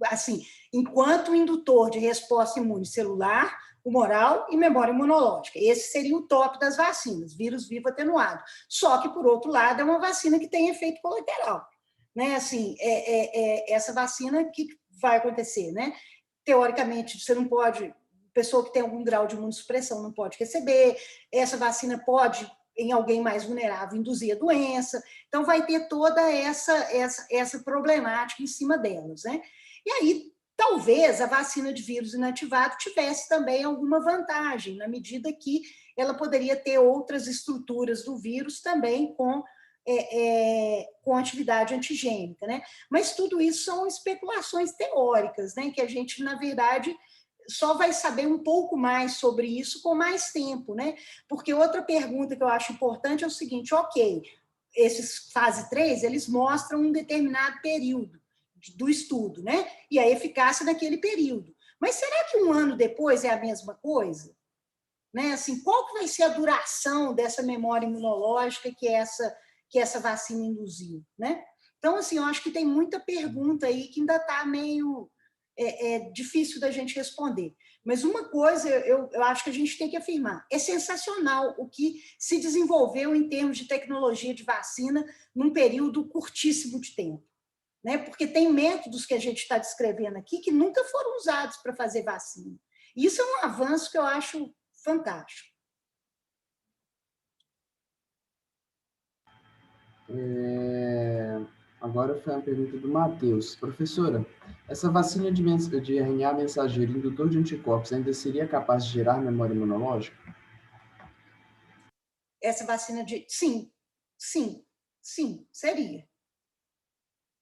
Assim, enquanto indutor de resposta imune celular, humoral e memória imunológica. Esse seria o top das vacinas, vírus vivo atenuado. Só que, por outro lado, é uma vacina que tem efeito colateral. Né? Assim, essa vacina, o que vai acontecer? Né? Teoricamente, você não pode, pessoa que tem algum grau de imunossupressão não pode receber, essa vacina pode, em alguém mais vulnerável, induzir a doença, então vai ter toda essa problemática em cima delas, né? E aí, talvez a vacina de vírus inativado tivesse também alguma vantagem, na medida que ela poderia ter outras estruturas do vírus também com atividade antigênica, né? Mas tudo isso são especulações teóricas, né? Que a gente, na verdade, só vai saber um pouco mais sobre isso com mais tempo, né? Porque outra pergunta que eu acho importante é o seguinte, ok, esses fase 3, eles mostram um determinado período do estudo, né? E a eficácia daquele período. Mas será que um ano depois é a mesma coisa? Né? Assim, qual que vai ser a duração dessa memória imunológica que essa vacina induziu, né? Então, assim, eu acho que tem muita pergunta aí que ainda está meio difícil da gente responder. Mas uma coisa eu acho que a gente tem que afirmar: é sensacional o que se desenvolveu em termos de tecnologia de vacina num período curtíssimo de tempo. Né? Porque tem métodos que a gente está descrevendo aqui que nunca foram usados para fazer vacina. E isso é um avanço que eu acho fantástico. Agora foi uma pergunta do Matheus. Professora, essa vacina de RNA mensageiro indutor de anticorpos ainda seria capaz de gerar memória imunológica? Essa vacina de... Sim, seria.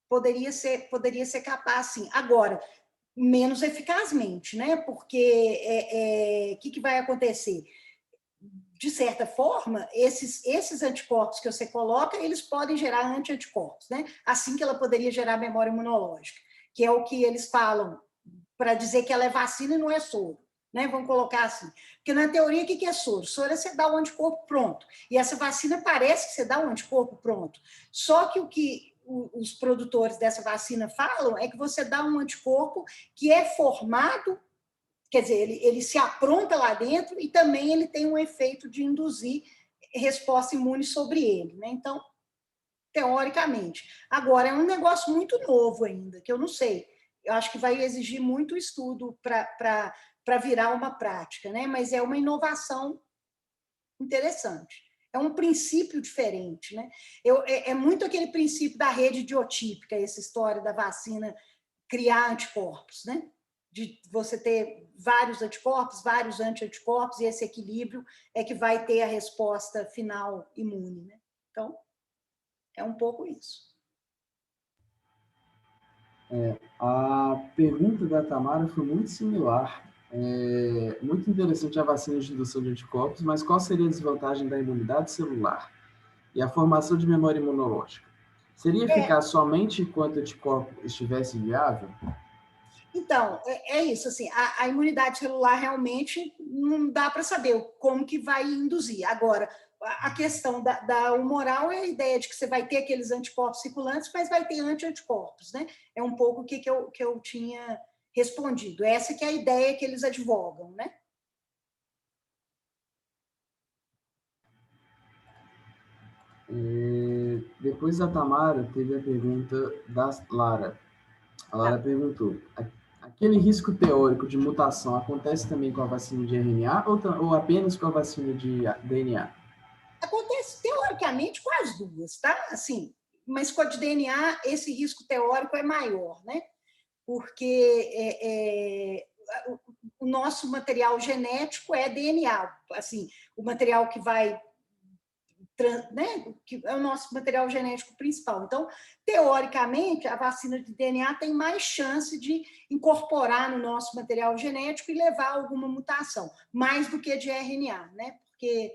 Poderia ser capaz, sim. Agora, menos eficazmente, né? Porque que vai acontecer? De certa forma, esses anticorpos que você coloca, eles podem gerar anti-anticorpos, né? Assim que ela poderia gerar memória imunológica, que é o que eles falam para dizer que ela é vacina e não é soro. Né? Vamos colocar assim. Porque na teoria, o que é soro? Soro é você dar o anticorpo pronto. E essa vacina parece que você dá um anticorpo pronto. Só que o que os produtores dessa vacina falam é que você dá um anticorpo que é formado, quer dizer, ele se apronta lá dentro e também ele tem um efeito de induzir resposta imune sobre ele. Né? Então, teoricamente. Agora, é um negócio muito novo ainda, que eu não sei eu acho que vai exigir muito estudo para virar uma prática, né? Mas é uma inovação interessante. É um princípio diferente, né? É muito aquele princípio da rede idiotípica, essa história da vacina criar anticorpos, né? De você ter vários anticorpos, vários anti-anticorpos, e esse equilíbrio é que vai ter a resposta final imune, né? Então, é um pouco isso. A pergunta da Tamara foi muito similar. Muito interessante a vacina de indução de anticorpos, mas qual seria a desvantagem da imunidade celular e a formação de memória imunológica? Seria eficaz somente enquanto o anticorpo estivesse viável? Então, é isso, assim, a imunidade celular realmente não dá para saber como que vai induzir. Agora, a questão da humoral é a ideia de que você vai ter aqueles anticorpos circulantes, mas vai ter anti-anticorpos, né? É um pouco o que eu tinha respondido. Essa que é a ideia que eles advogam, né? Depois da Tamara, teve a pergunta da Lara. A Lara perguntou: aquele risco teórico de mutação acontece também com a vacina de RNA ou apenas com a vacina de DNA? Acontece teoricamente com as duas, tá? Assim, mas com a de DNA, esse risco teórico é maior, né? Porque o nosso material genético é DNA, assim, o material que vai, né, que é o nosso material genético principal. Então, teoricamente, a vacina de DNA tem mais chance de incorporar no nosso material genético e levar a alguma mutação, mais do que a de RNA, né? Porque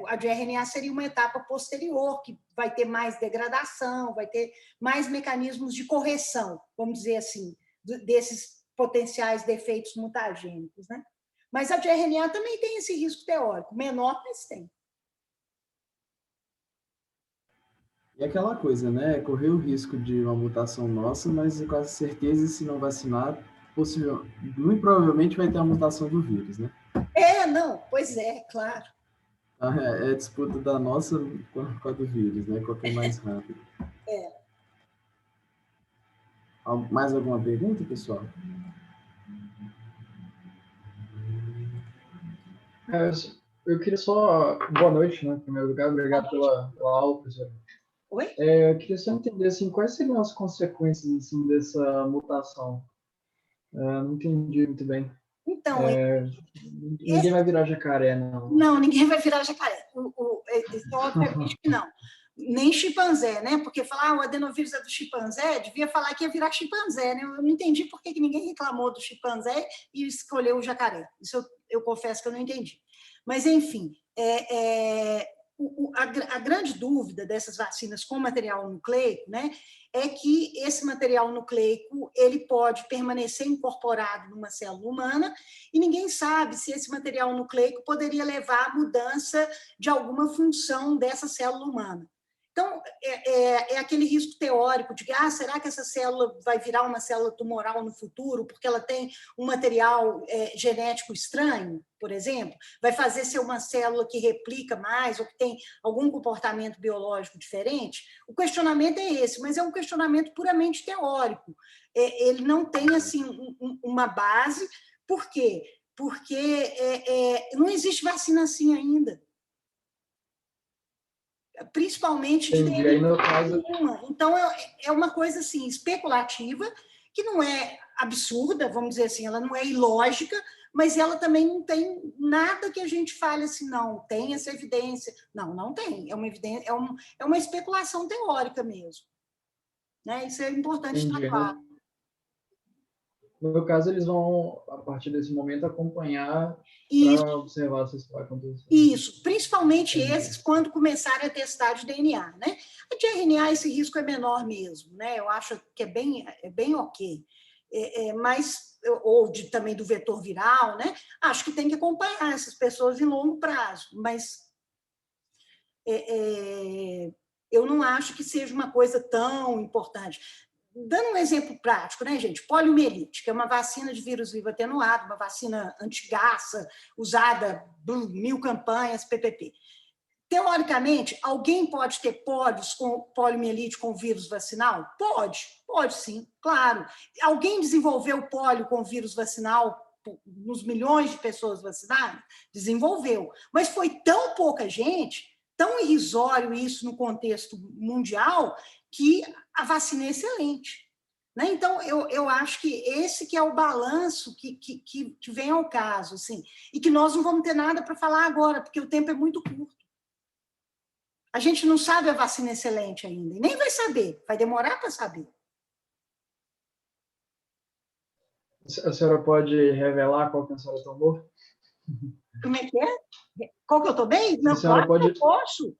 a de RNA seria uma etapa posterior, que vai ter mais degradação, vai ter mais mecanismos de correção, vamos dizer assim, desses potenciais defeitos mutagênicos, né? Mas a de RNA também tem esse risco teórico, menor, mas tem. E aquela coisa, né? Correr o risco de uma mutação nossa, mas com certeza, se não vacinar, muito provavelmente vai ter a mutação do vírus, né? Não, pois é, claro. É a disputa da nossa com a do vírus, né? Qual que é mais rápido. Mais alguma pergunta, pessoal? Eu queria só... Boa noite, né? Em primeiro lugar, obrigado pela aula, professor. Oi? Eu queria só entender, assim, quais seriam as consequências, assim, dessa mutação. Não entendi muito bem. Então, Ninguém vai virar jacaré, não. Não, ninguém vai virar jacaré. Obviamente que não. Nem chimpanzé, né? Porque falar o adenovírus é do chimpanzé, devia falar que ia virar chimpanzé, né? Eu não entendi por que ninguém reclamou do chimpanzé e escolheu o jacaré. Isso eu confesso que eu não entendi. Mas, enfim, a grande dúvida dessas vacinas com material nucleico, né, é que esse material nucleico ele pode permanecer incorporado numa célula humana e ninguém sabe se esse material nucleico poderia levar à mudança de alguma função dessa célula humana. Então, é aquele risco teórico de que, será que essa célula vai virar uma célula tumoral no futuro porque ela tem um material genético estranho, por exemplo? Vai fazer ser uma célula que replica mais ou que tem algum comportamento biológico diferente? O questionamento é esse, mas é um questionamento puramente teórico. Ele não tem, assim, uma base. Por quê? Porque não existe vacina assim ainda. Principalmente de Entendi. Aí, no caso... Então, é uma coisa assim, especulativa, que não é absurda, vamos dizer assim, ela não é ilógica, mas ela também não tem nada que a gente fale assim, não, tem essa evidência. Não, não tem. É uma evidência, é uma especulação teórica mesmo. Né? Isso é importante estar claro. No meu caso, eles vão, a partir desse momento, acompanhar para observar se isso vai acontecer. Isso, principalmente esses quando começarem a testar de DNA, né? A de RNA, esse risco é menor mesmo, né? Eu acho que é bem ok. Mas, ou também do vetor viral, né? Acho que tem que acompanhar essas pessoas em longo prazo, mas eu não acho que seja uma coisa tão importante. Dando um exemplo prático, né, gente? Poliomielite, que é uma vacina de vírus vivo atenuado, uma vacina antigaça, usada 1000 campanhas, PPP. teoricamente, alguém pode ter pólios com poliomielite com vírus vacinal? Pode sim, claro. Alguém desenvolveu pólio com vírus vacinal nos milhões de pessoas vacinadas? Desenvolveu. Mas foi tão pouca gente, tão irrisório isso no contexto mundial, que a vacina é excelente. Né? Então, eu acho que esse que é o balanço que vem ao caso, assim, e que nós não vamos ter nada para falar agora, porque o tempo é muito curto. A gente não sabe a vacina excelente ainda, e nem vai saber, vai demorar para saber. A senhora pode revelar qual que a senhora tomou? Como é que é? Qual que eu tomei? Não, claro que eu posso.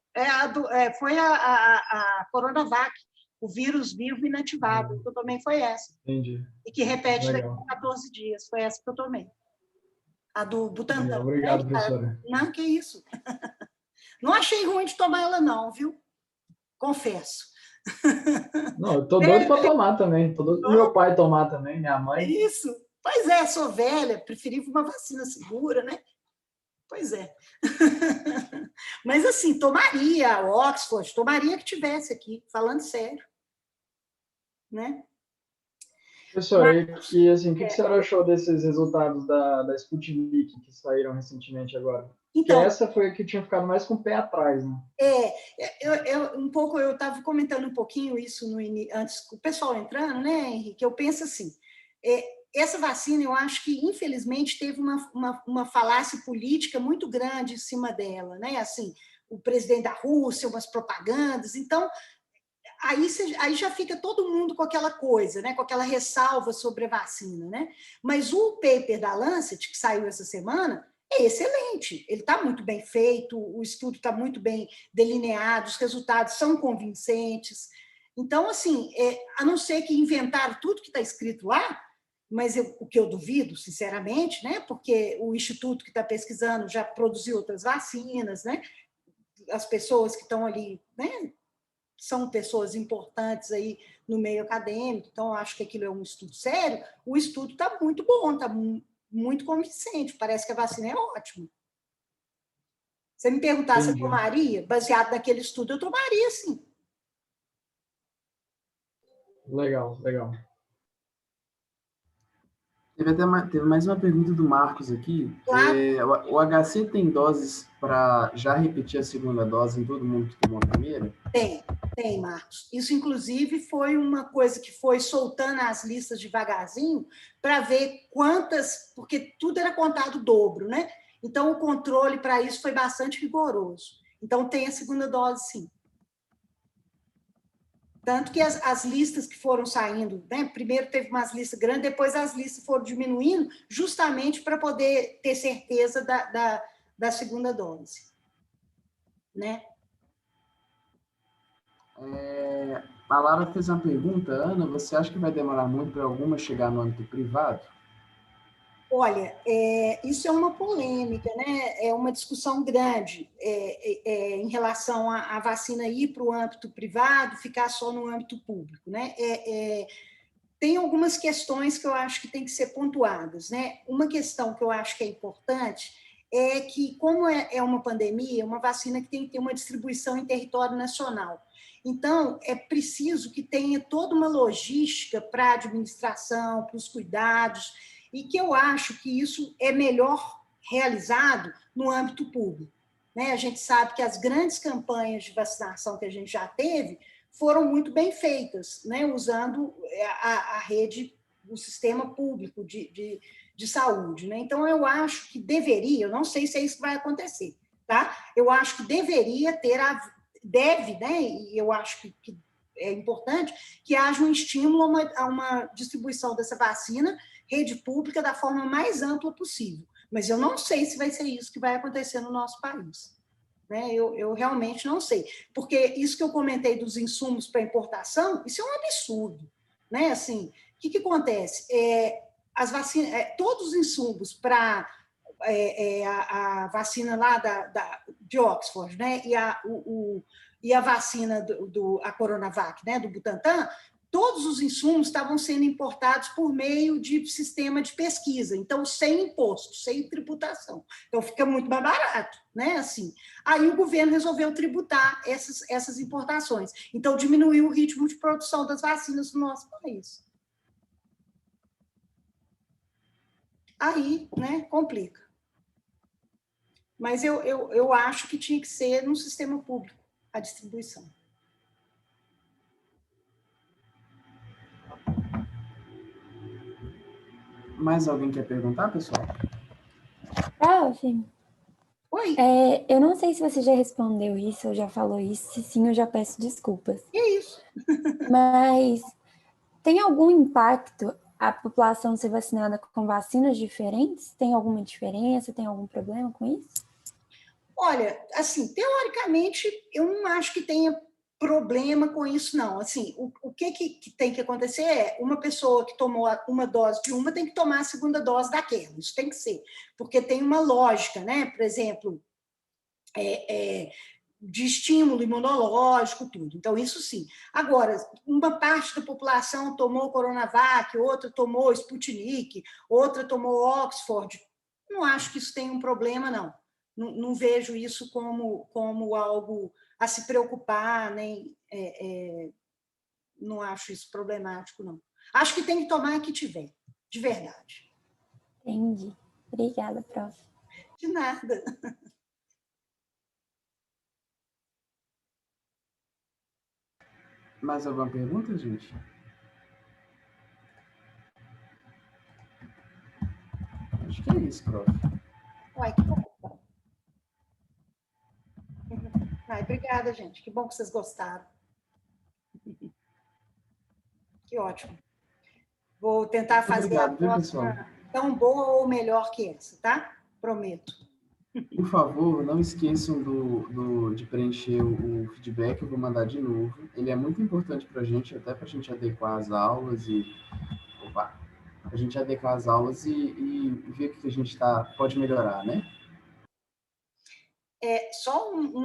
Foi a Coronavac, o vírus vivo inativado. Que eu tomei foi essa. Entendi. E que repete daqui a 14 dias. Foi essa que eu tomei. A do Butantan. Obrigado, professora. Não, que isso. Não achei ruim de tomar ela, não, viu? Confesso. Não, eu tô doido para tomar também. Tô doido para meu pai tomar também, minha mãe. É isso. Pois é, sou velha, preferi uma vacina segura, né? Pois é. Mas, assim, tomaria a Oxford, tomaria que tivesse aqui, falando sério. Né? Professora, e assim, o que a senhora achou desses resultados da Sputnik que saíram recentemente agora? Então, porque essa foi a que tinha ficado mais com o pé atrás, né? Eu estava comentando um pouquinho isso antes, com o pessoal entrando, né, Henrique? Eu penso assim, essa vacina, eu acho que, infelizmente, teve uma falácia política muito grande em cima dela, né? Assim, o presidente da Rússia, umas propagandas. Então, aí já fica todo mundo com aquela coisa, né? Com aquela ressalva sobre a vacina, né? Mas o paper da Lancet, que saiu essa semana, é excelente. Ele está muito bem feito, o estudo está muito bem delineado, os resultados são convincentes. Então, assim, a não ser que inventaram tudo que está escrito lá, mas o que eu duvido, sinceramente, né? Porque o instituto que está pesquisando já produziu outras vacinas, né? As pessoas que estão ali, né? São pessoas importantes aí no meio acadêmico, então eu acho que aquilo é um estudo sério. O estudo está muito bom, está muito convincente, parece que a vacina é ótima. Você me perguntar se eu tomaria, baseado naquele estudo, eu tomaria, sim. Legal. Teve mais uma pergunta do Marcos aqui. Claro. O HC tem doses para já repetir a segunda dose em todo mundo que tomou a primeira? Tem, Marcos. Isso, inclusive, foi uma coisa que foi soltando as listas devagarzinho para ver quantas, porque tudo era contado dobro, né? Então, o controle para isso foi bastante rigoroso. Então, tem a segunda dose, sim. Tanto que as listas que foram saindo, né? Primeiro teve umas listas grandes, depois as listas foram diminuindo, justamente para poder ter certeza da segunda dose. Né? A Lara fez uma pergunta, Ana, você acha que vai demorar muito para alguma chegar no âmbito privado? Olha, isso é uma polêmica, né? É uma discussão grande em relação à vacina ir para o âmbito privado, ficar só no âmbito público, né? Tem algumas questões que eu acho que tem que ser pontuadas, né? Uma questão que eu acho que é importante é que, como é uma pandemia, uma vacina que tem que ter uma distribuição em território nacional. Então, é preciso que tenha toda uma logística para a administração, para os cuidados, e que eu acho que isso é melhor realizado no âmbito público. Né? A gente sabe que as grandes campanhas de vacinação que a gente já teve foram muito bem feitas, né? Usando a rede, o sistema público de saúde. Né? Então, eu acho que deveria, eu não sei se é isso que vai acontecer, tá? Eu acho que deveria ter, deve, né? E eu acho que é importante que haja um estímulo a uma distribuição dessa vacina, rede pública, da forma mais ampla possível. Mas eu não sei se vai ser isso que vai acontecer no nosso país. Né? Eu realmente não sei. Porque isso que eu comentei dos insumos para importação, isso é um absurdo. Né? Assim, o que acontece? As vacinas, todos os insumos para a vacina lá de Oxford, né? E a vacina a Coronavac, né? Do Butantan, todos os insumos estavam sendo importados por meio de sistema de pesquisa, então sem imposto, sem tributação. Então fica muito mais barato, né? Assim, aí o governo resolveu tributar essas importações. Então diminuiu o ritmo de produção das vacinas no nosso país. Aí, né, complica. Mas eu acho que tinha que ser no sistema público a distribuição. Mais alguém quer perguntar, pessoal? Prof, Oi. Eu não sei se você já respondeu isso ou já falou isso. Se sim, eu já peço desculpas. Que é isso? Mas tem algum impacto a população ser vacinada com vacinas diferentes? Tem alguma diferença? Tem algum problema com isso? Olha, assim, teoricamente, eu não acho que tenha problema com isso, não. Assim, o que tem que acontecer é uma pessoa que tomou uma dose de uma tem que tomar a segunda dose daquela. Isso tem que ser, porque tem uma lógica, né? Por exemplo, de estímulo imunológico, tudo. Então, isso sim. Agora, uma parte da população tomou Coronavac, outra tomou Sputnik, outra tomou Oxford. Não acho que isso tenha um problema, não. Não vejo isso como algo a se preocupar, nem não acho isso problemático, não. Acho que tem que tomar a que tiver, de verdade. Entendi. Obrigada, prof. De nada. Mais alguma pergunta, gente? Acho que é isso, prof. Uai, que bom. Ai, obrigada, gente. Que bom que vocês gostaram. Que ótimo. Vou tentar fazer a próxima tão boa ou melhor que essa, tá? Prometo. Por favor, não esqueçam de preencher o feedback, eu vou mandar de novo. Ele é muito importante para a gente, até para a gente adequar as aulas e ver o que a gente pode melhorar, né? Só um